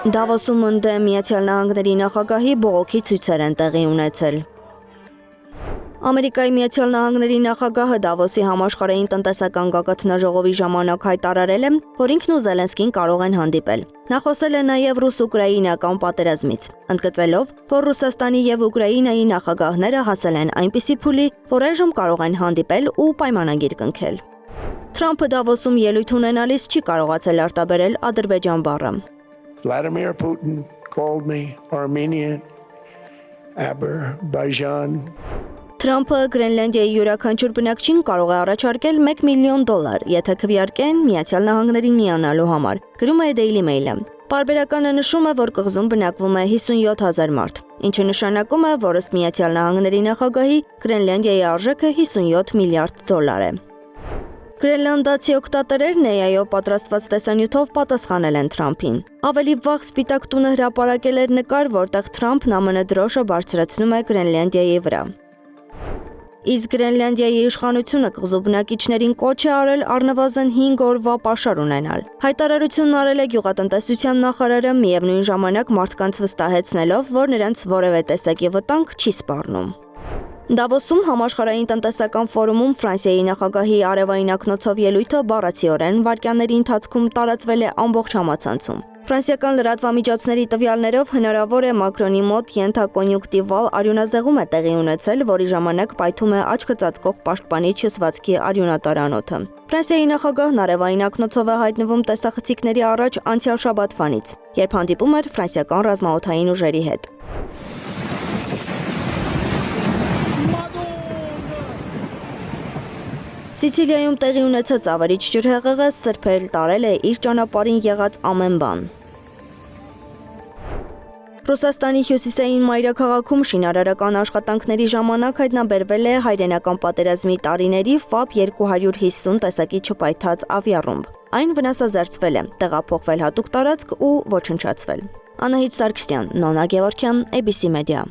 Դավոսում ընդդեմ Միացյալ Նահանգների նախագահի բողոքի ցույցեր են տեղի ունեցել։ Ամերիկայի Միացյալ Նահանգների նախագահը Դավոսի համաշխարհային տնտեսական գագաթնաժողովի ժամանակ հայտարարել է, որ ինքն ու Զելենսկին կարող են հանդիպել։ Նա խոսել է նաև ռուս-ուկրաինական պատերազմից, ընդգծելով, որ Ռուսաստանի եւ Ուկրաինայի նախագահները հասել են այնպիսի փուլի, որ այժմ կարող են հանդիպել ու պայմանագիր կնքել։ Թրամփը Դավոսում ելույթ ունենալիս չի կարողացել արտաբերել Ադրբեջան բառը։ Vladimir Putin called me Armenian, Azerbaijan. Թրամփը Գրենլանդիայի յուրաքանչյուր բնակչին կարող է առաջարկել $1 միլիոն, եթե քվեարկեն Միացյալ Նահանգներին միանալու համար, գրում է Daily Mail-ը։ Պարբերականը նշում է, որ կղզում բնակվում է 57,000 մարդ, ինչը նշանակում է, որ ըստ Միացյալ Նահանգների նախագահի Գրենլանդիայի արժեքը $57 միլիարդ է։ Գրենլանդացի օգտատերերն AI-ով պատրաստված տեսանյութով պատասխանել են Թրամփին։ Ավելի վաղ Սպիտակ տունը հրապարակել էր նկար, որտեղ Թրամփն ԱՄՆ դրոշը բարձրացնում է Գրենլանդիայի վրա։ Իսկ Գրենլանդիայի իշխանությունը կղզու բնակիչներին կոչ է արել առնվազն 5 օրվա պաշար ունենալ։ Հայտարարությունն արել է գյուղատնտեսության նախարարը, միևնույն ժամանակ մարդկանց վստահեցնելով, որ նրանց որևէ տեսակի վտանգ չի սպառնում։ Դավոսում համաշխարհային տնտեսական ֆորումում Ֆրանսիայի նախագահի արևային ակնոցով ելույթը բառացիորեն վայրկյանների ընթացքում տարածվել է ամբողջ համացանցում։ Ֆրանսիական լրատվամիջոցների տվյալներով հնարավոր է Մակրոնի մոտ ենթակոնյունկտիվալ արյունազեղում է տեղի ունեցել, որի ժամանակ պայթում է աչքը ծածկող պաշտպանիչ հյուսվածքի արյունատարանոթը։ Ֆրանսիայի նախագահն արևային ակնոցով է հայտնվում տեսախցիկների առաջ անցյալ շաբաթվանից, երբ հանդիպում էր ֆրանսիական ռազմաօդային ուժերի հետ։ Սիցիլիայում տեղի ունեցած ավերիչ ջրհեղեղը սրբել տարել է իր ճանապարհին եղած ամեն բան։ Ռուսաստանի հյուսիսային մայրաքաղաքում շինարարական աշխատանքների ժամանակ հայտնաբերվել է հայրենական պատերազմի տարիների FAB-250 տեսակի չպայթած ավիառումբ։ Այն վնասազերծվել է, տեղափոխվել հատուկ տարածք ու ոչնչացվել։ Անահիտ Սարգսյան, Նոնա Գևորգյան, ABC Media։